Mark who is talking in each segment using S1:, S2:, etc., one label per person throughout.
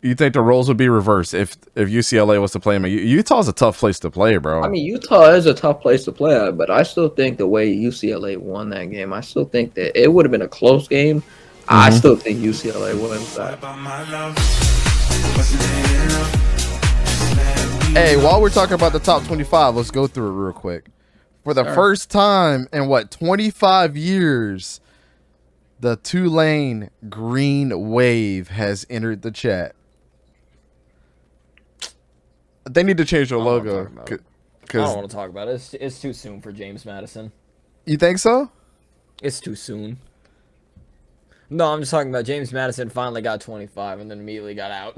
S1: You think the roles would be reversed if UCLA was to play him? Utah's a tough place to play, bro.
S2: I mean, Utah is a tough place to play at, but I still think the way UCLA won that game, I still think that it would have been a close game. I still think UCLA wins that.
S1: Hey, while we're talking about the top 25, let's go through it real quick. For the first time in 25 years, the Tulane Green Wave has entered the chat. They need to change their logo.
S3: I don't want to talk about it. It's too soon for James Madison.
S1: You think so?
S3: It's too soon. No, I'm just talking about James Madison finally got 25 and then immediately got out.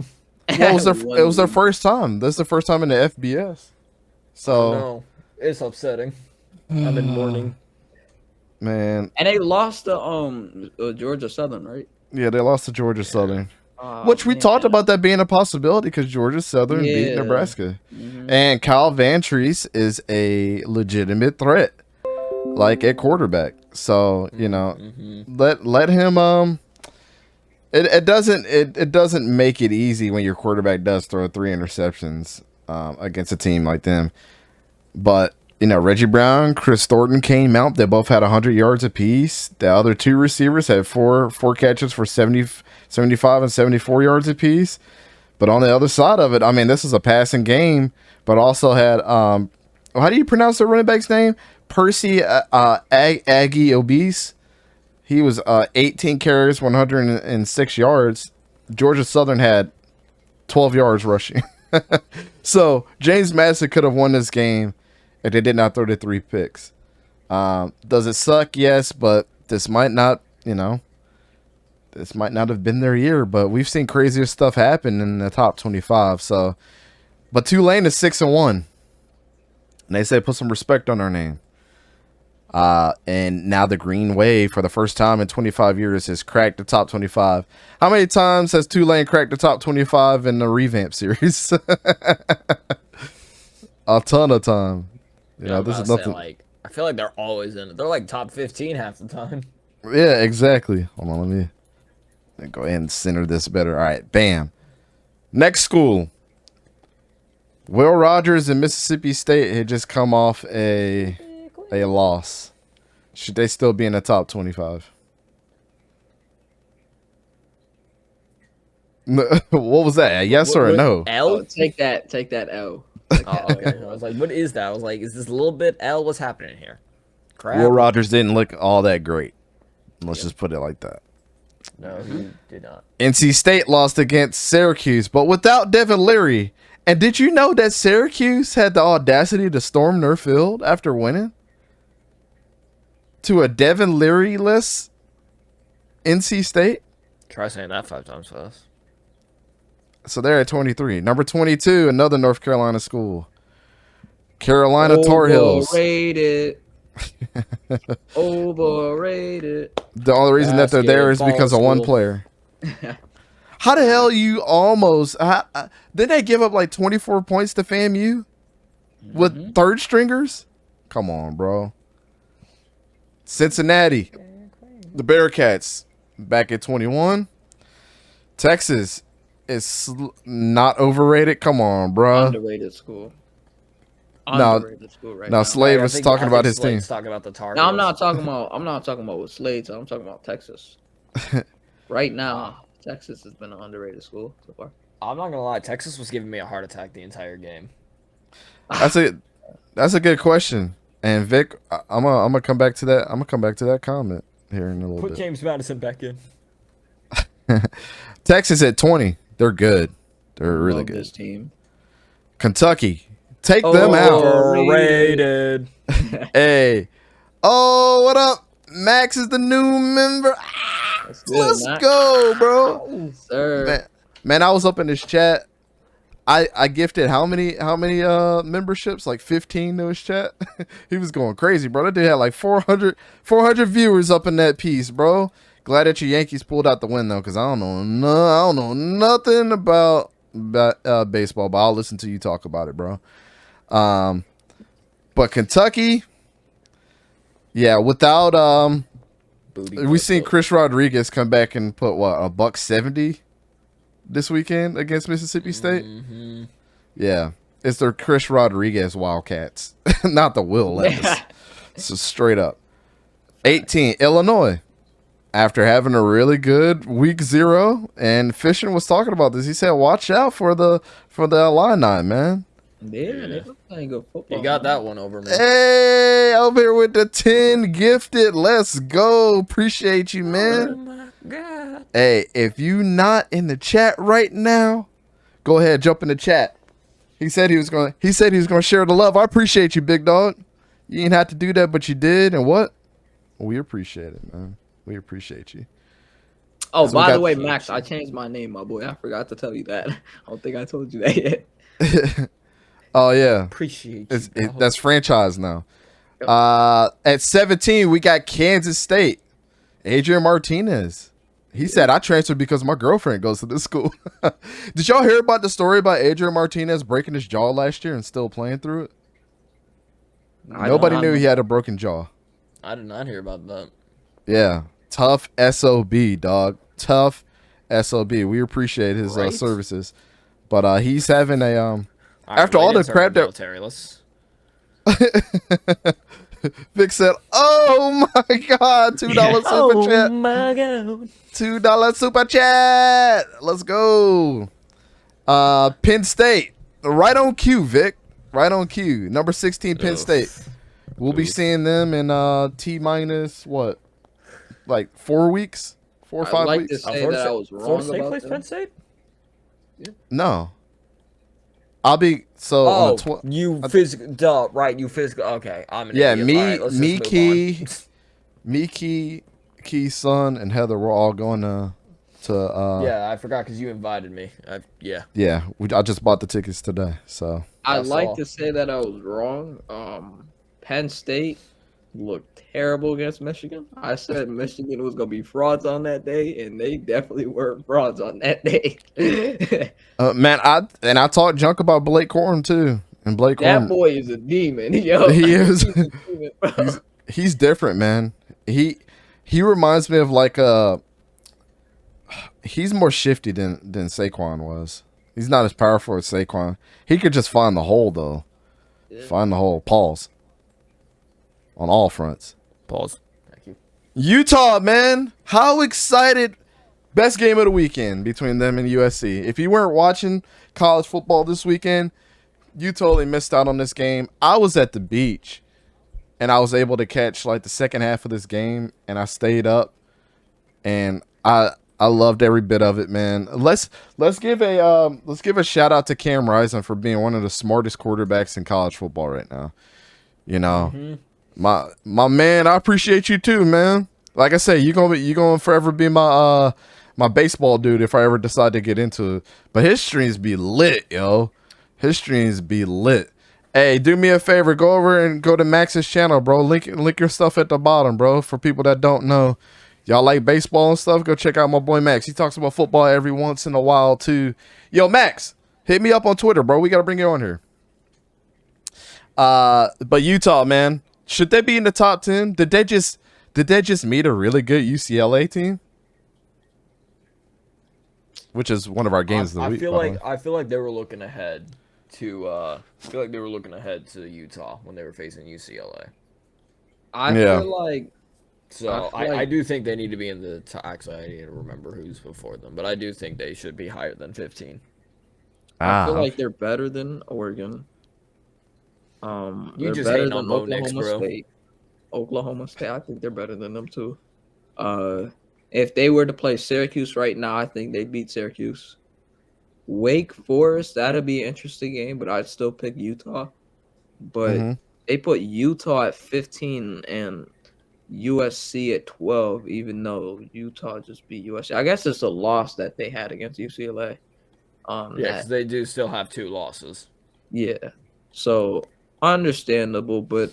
S1: Well, it was their first time. This is the first time in the FBS. So
S3: no, it's upsetting. I'm in mourning.
S1: Man.
S2: And they lost to Georgia Southern, right?
S1: Yeah, they lost to Georgia Southern. Which we talked about that being a possibility because Georgia Southern beat Nebraska. And Kyle Vantrease is a legitimate threat, like at quarterback. So, you know, let him it doesn't make it easy when your quarterback does throw 3 interceptions against a team like them. But you know, Reggie Brown, Chris Thornton came out. They both had 100 yards apiece. The other 2 receivers had four catches for 75 and 74 yards apiece. But on the other side of it, I mean, this is a passing game, but also had, how do you pronounce the running back's name? Percy Aggie Obese. He was 18 carries, 106 yards. Georgia Southern had 12 yards rushing. So James Madison could have won this game if they did not throw the 3 picks. Does it suck? Yes, but this might not, this might not have been their year, but we've seen crazier stuff happen in the top 25. So, but Tulane is 6-1. And they say put some respect on our name. And now the Green Wave, for the first time in 25 years, has cracked the top 25. How many times has Tulane cracked the top 25 in the revamp series? A ton of time. This is nothing.
S3: I feel like they're always in it. They're like top 15 half the time.
S1: Yeah, exactly. Hold on, let me go ahead and center this better. All right, bam. Next school. Will Rogers and Mississippi State had just come off a loss. Should they still be in the top 25? What was that? A yes or a no?
S3: L?
S2: Oh, take that L.
S3: Oh, okay. I was like, what is that? I was like, is this a little bit L? What's happening here? Crap.
S1: Will Rogers didn't look all that great. Let's just put it like that.
S3: No, he did not.
S1: NC State lost against Syracuse, but without Devin Leary. And did you know that Syracuse had the audacity to storm their field after winning? To a Devin Leary-less NC State?
S3: Try saying that 5 times fast.
S1: So they're at 23. Number 22, another North Carolina school. Carolina Tar Heels.
S2: Overrated. Overrated.
S1: The only reason that they're there is because of one player. How the hell you almost... didn't they give up like 24 points to FAMU? With third stringers? Come on, bro. Cincinnati. The Bearcats. Back at 21. Texas is not overrated. Come on, bro.
S2: Underrated school. Underrated school right now.
S1: Slade was talking about his team.
S3: Talking about the Tar
S2: No, I'm not talking about with Slade. I'm talking about Texas. Right now, Texas has been an underrated school so far.
S3: I'm not gonna lie, Texas was giving me a heart attack the entire game.
S1: That's a good question. And Vic, I'm gonna come back to that. I'm gonna come back to that comment here in a little bit.
S3: Put James Madison back in.
S1: Texas at 20. They're good. They're really good.
S2: This team.
S1: Kentucky. Take them out.
S3: Overrated.
S1: Hey. Oh, what up? Max is the new member. Let's go, bro.
S2: Sir.
S1: Man, I was up in this chat. I gifted how many memberships? Like 15 to his chat. He was going crazy, bro. That dude had like 400 viewers up in that piece, bro. Glad that your Yankees pulled out the win though, because I don't know nothing about baseball, but I'll listen to you talk about it, bro. But Kentucky, yeah, without we seen Chris Rodriguez come back and put what, $170 this weekend against Mississippi State?
S3: Mm-hmm.
S1: Yeah. It's the Chris Rodriguez Wildcats, not the Will Levis. So straight up. 18, Illinois. After having a really good week 0, and Fisher was talking about this. He said, "Watch out for the Illini, man."
S2: Yeah, they were playing good football.
S3: You got that one over me.
S1: Hey, over here with the 10 gifted. Let's go. Appreciate you, man.
S3: Oh my God.
S1: Hey, if you not in the chat right now, go ahead, jump in the chat. He said he was gonna share the love. I appreciate you, big dog. You didn't have to do that, but you did, and what? We appreciate it, man. We appreciate you.
S2: Oh, by the way, Max, I changed my name, my boy. I forgot to tell you that. I don't think I told you that yet.
S1: Oh yeah,
S3: Appreciate you.
S1: That's franchise now. At 17, we got Kansas State. Adrian Martinez. He said, "I transferred because my girlfriend goes to this school." Did y'all hear about the story about Adrian Martinez breaking his jaw last year and still playing through it? Nobody knew he had a broken jaw.
S3: I did not hear about that.
S1: Yeah. Tough SOB, dog. Tough SOB. We appreciate his services. But he's having a after all the crap that
S3: military, let's
S1: Vic said, "Oh my God, $2 super chat.
S3: Oh my God.
S1: $2 super chat. Let's go." Penn State. Right on cue, Vic. Right on cue. Number 16, Penn State. We'll be seeing them in T minus what? Like 4 weeks? 4 or 5 weeks?
S2: To say that I was wrong
S3: State
S2: about
S3: plays
S2: them.
S3: Penn State?
S1: No. I'll be so on the
S3: you physical duh, right, you physical okay. I'm an
S1: yeah,
S3: idiot.
S1: Key, Son, and Heather were all going to
S3: yeah, I forgot because you invited me.
S1: Yeah, I just bought the tickets today, so
S2: I'd like to say that I was wrong. Penn State looked terrible against Michigan. I said Michigan was gonna be frauds on that day, and they definitely were frauds on that day.
S1: Man, I talked junk about Blake Corum too, and Blake
S2: that
S1: Corum,
S2: boy is a demon, yo.
S1: He is.
S2: Demon,
S1: he's different, man. He reminds me of like he's more shifty than Saquon was. He's not as powerful as Saquon. He could just find the hole though. Yeah. Find the hole. Pause. On all fronts.
S3: Pause. Thank you.
S1: Utah, man. How excited. Best game of the weekend between them and USC. If you weren't watching college football this weekend, you totally missed out on this game. I was at the beach, and I was able to catch like the second half of this game, and I stayed up, and I loved every bit of it, man. Let's give a shout out to Cam Rising for being one of the smartest quarterbacks in college football right now. You know, my man, I appreciate you too, man. Like I say, you gonna forever be my baseball dude if I ever decide to get into it. But his streams be lit, yo. His streams be lit. Hey, do me a favor, go over and go to Max's channel, bro. Link your stuff at the bottom, bro. For people that don't know. Y'all like baseball and stuff? Go check out my boy Max. He talks about football every once in a while too. Yo, Max, hit me up on Twitter, bro. We gotta bring you on here. But Utah, man, should they be in the top 10? Did they just meet a really good UCLA team? Which is one of our games of the week.
S3: I feel like they were looking ahead to Utah when they were facing UCLA.
S2: I feel like.
S3: So I do think they need to be in the actually I need to remember who's before them, but I do think they should be higher than 15.
S2: I feel like they're better than Oregon.
S3: You just hating on Bo Nix, bro.
S2: Oklahoma State, I think they're better than them too. If they were to play Syracuse right now, I think they'd beat Syracuse. Wake Forest, that'd be an interesting game, but I'd still pick Utah. But they put Utah at 15 and USC at 12, even though Utah just beat USC. I guess it's a loss that they had against UCLA.
S3: Because they do still have 2 losses.
S2: Yeah. So, understandable, but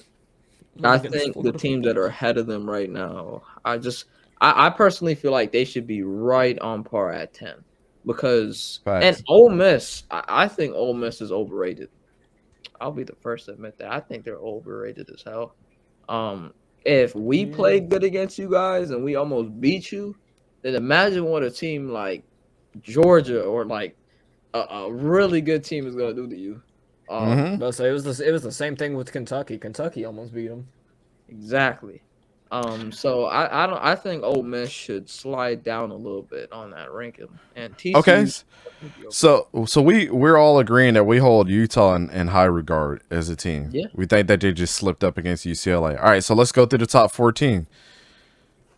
S2: I think the teams that are ahead of them right now, I personally feel like they should be right on par at 10. Because, and Ole Miss, I think Ole Miss is overrated. I'll be the first to admit that. I think they're overrated as hell. If we played good against you guys and we almost beat you, then imagine what a team like Georgia or like a really good team is gonna do to you.
S3: So it was the same thing with Kentucky. Kentucky almost beat them.
S2: Exactly. So I think Ole Miss should slide down a little bit on that ranking, and TCU.
S1: Okay. So we're all agreeing that we hold Utah in high regard as a team.
S2: Yeah.
S1: We think that they just slipped up against UCLA. All right, so let's go through the top 14.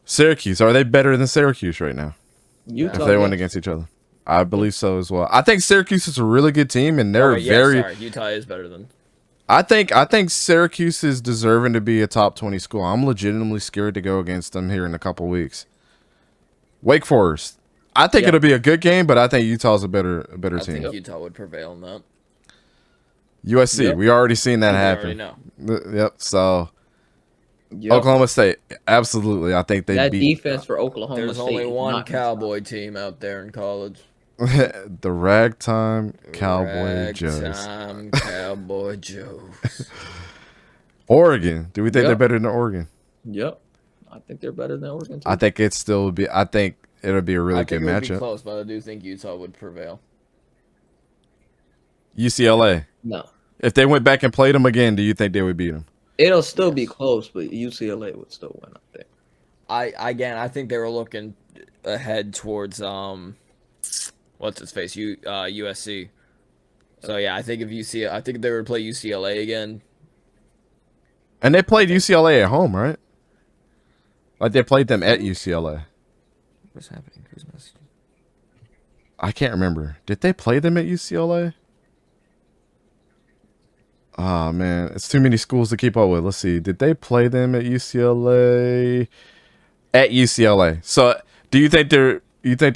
S1: Syracuse, are they better than Syracuse right now?
S2: Utah,
S1: if they went against each other, I believe so as well. I think Syracuse is a really good team, and they're
S3: Utah is better than.
S1: I think Syracuse is deserving to be a top 20 school. I'm legitimately scared to go against them here in a couple weeks. Wake Forest. I think it'll be a good game, but I think Utah's a better team. I
S3: think Utah would prevail in that.
S1: USC, we already seen that happen. Yep. So Oklahoma State, absolutely. I think they beat
S2: defense for Oklahoma State.
S3: There's only one Cowboy team out there in college.
S1: The Ragtime Cowboy Joes.
S3: Ragtime Cowboy Joes.
S1: Oregon. Do we think they're better than Oregon?
S2: Yep. I think they're better than Oregon too.
S1: I think it still would be. I think it'll be a really good matchup. Be
S3: close, but I do think Utah would prevail.
S1: UCLA.
S2: No.
S1: If they went back and played them again, do you think they would beat them?
S2: It'll still be close, but UCLA would still win, I think.
S3: I think they were looking ahead towards what's its face? USC. So yeah, I think I think they would play UCLA again.
S1: And they played UCLA at home, right? Like they played them at UCLA.
S3: What's happening? Who's messaging?
S1: I can't remember. Did they play them at UCLA? Oh man, it's too many schools to keep up with. Let's see. Did they play them at UCLA? At UCLA. So, do you think the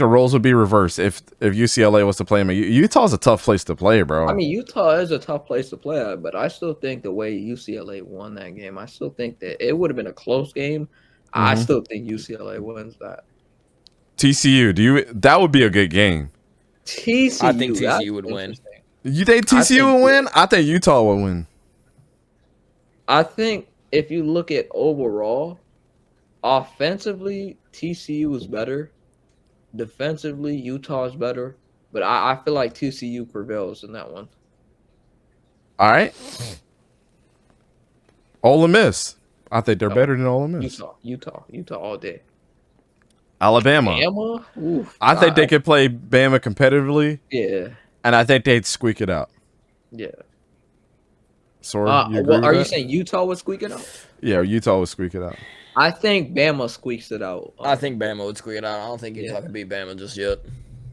S1: roles would be reversed if UCLA was to play them? Utah's a tough place to play, bro.
S2: I mean, Utah is a tough place to play at, but I still think the way UCLA won that game, I still think that it would have been a close game. Mm-hmm. I still think UCLA wins that.
S1: TCU, that would be a good game.
S2: TCU,
S3: I think TCU would win.
S1: You think TCU would win? I think Utah would win.
S2: I think if you look at overall, offensively, TCU is better. Defensively, Utah is better. But I feel like TCU prevails in that one.
S1: All right. Ole Miss. I think they're better than Ole Miss.
S2: Utah all day.
S1: Alabama.
S2: Oof,
S1: I think they could play Bama competitively.
S2: Yeah.
S1: And I think they'd squeak it out.
S2: Yeah.
S1: Sorry,
S2: are you saying Utah would squeak it out?
S1: Yeah, Utah would squeak it out.
S2: I think Bama squeaks it out.
S3: I think Bama would squeak it out. I don't think Utah can beat Bama just yet.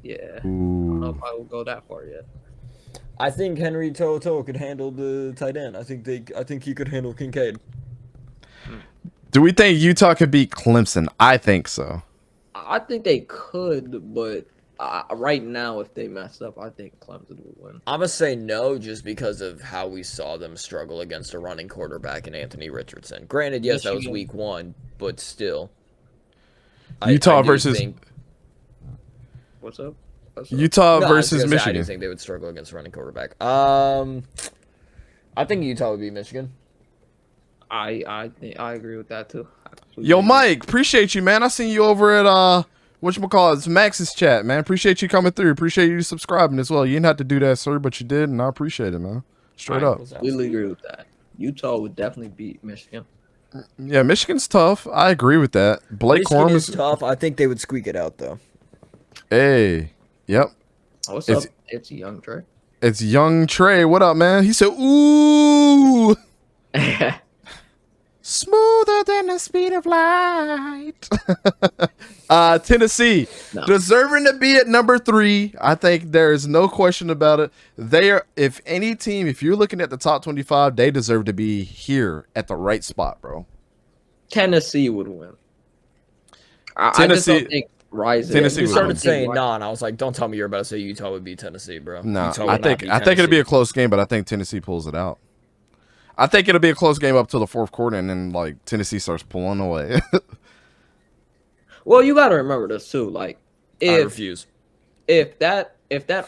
S2: Yeah. Ooh. I don't know if I will go that far yet.
S3: I think Henry To'oTo'o could handle the tight end. I think he could handle Kincaid.
S1: Do we think Utah could beat Clemson? I think so.
S2: I think they could, but right now, if they mess up, I think Clemson will win.
S3: I'm going to say no just because of how we saw them struggle against a running quarterback in Anthony Richardson. Granted, yes, that was week 1, but still.
S1: Utah versus...
S2: What's up?
S1: Utah versus Michigan.
S3: I do think they would struggle against a running quarterback. I think Utah would beat Michigan.
S2: I agree with that, too.
S1: Yo, Mike, appreciate you, man. I seen you over at whatchamacallit, it's Max's chat, man. Appreciate you coming through. Appreciate you subscribing as well. You didn't have to do that, sir, but you did, and I appreciate it, man. Straight up.
S2: Completely agree with that. Utah would definitely beat Michigan.
S1: Yeah, Michigan's tough. I agree with that. Blake Corum is
S3: tough. I think they would squeak it out, though.
S1: Hey, yep.
S2: What's up? It's young Trey.
S1: It's young Trey. What up, man? He said, ooh. Smoother than the speed of light. Tennessee, deserving to be at number 3. I think there is no question about it. They are, if any team, if you're looking at the top 25, they deserve to be here at the right spot, bro.
S2: Tennessee would win. I just don't think
S3: Tennessee. You started saying no, and I was like, don't tell me you're about to say Utah would beat Tennessee, bro.
S1: No, I think it'll be a close game, but I think Tennessee pulls it out. I think it'll be a close game up to the 4th quarter, and then like Tennessee starts pulling away.
S2: Well, you got to remember this too. Like,
S3: I refuse.
S2: If that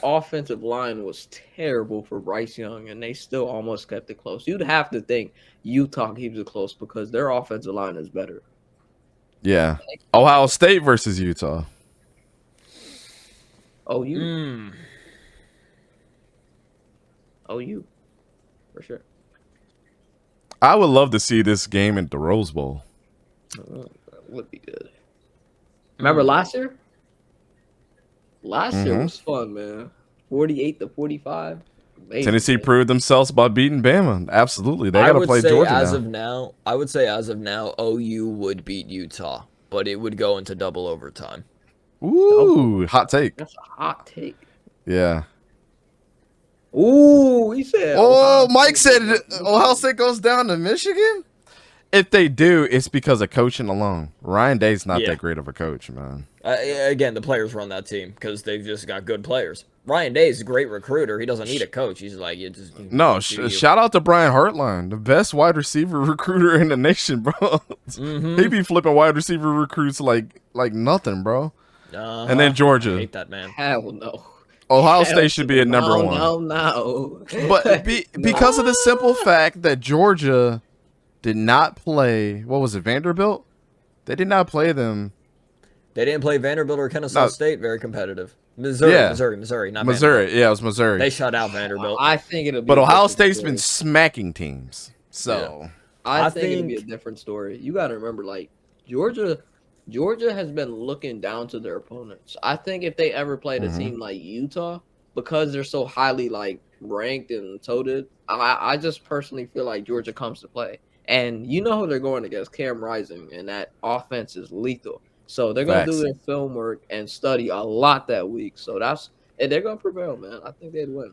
S2: offensive line was terrible for Bryce Young, and they still almost kept it close, you'd have to think Utah keeps it close because their offensive line is better.
S1: Yeah, Ohio State versus Utah.
S2: OU. OU. For sure.
S1: I would love to see this game at the Rose Bowl.
S2: That would be good. Remember last year? Last year was fun, man. 48-45. Amazing,
S1: Tennessee
S2: man.
S1: proved themselves by beating Bama. Absolutely. They got to play Georgia now.
S3: I would say as of now, OU would beat Utah, but it would go into double overtime.
S1: Ooh, hot take.
S2: That's a hot take.
S1: Yeah.
S2: Ooh, he said.
S1: Oh, Mike said Ohio State goes down to Michigan? If they do, it's because of coaching alone. Ryan Day's not that great of a coach, man.
S3: Again, the players run that team because they've just got good players. Ryan Day's a great recruiter. He doesn't need a coach. He's like,
S1: shout out to Brian Hartline, the best wide receiver recruiter in the nation, bro. He be flipping wide receiver recruits like nothing, bro. And then Georgia.
S3: I hate that, man.
S2: Hell no.
S1: Ohio State should be at number one.
S2: No.
S1: But because of the simple fact that Georgia did not play, what was it, Vanderbilt? They did not play them.
S3: They didn't play Vanderbilt or Kennesaw State. Very competitive. Missouri, not Vanderbilt.
S1: Yeah, it was Missouri.
S3: They shut out Vanderbilt.
S2: I think it'll be.
S1: But Ohio State's been smacking teams. So
S2: I think it'll be a different story. You got to remember, like Georgia has been looking down to their opponents. I think if they ever played a team like Utah, because they're so highly like ranked and toted, I just personally feel like Georgia comes to play. And you know who they're going against, Cam Rising, and that offense is lethal. So they're going to do their film work and study a lot that week. So they're going to prevail, man. I think they'd win.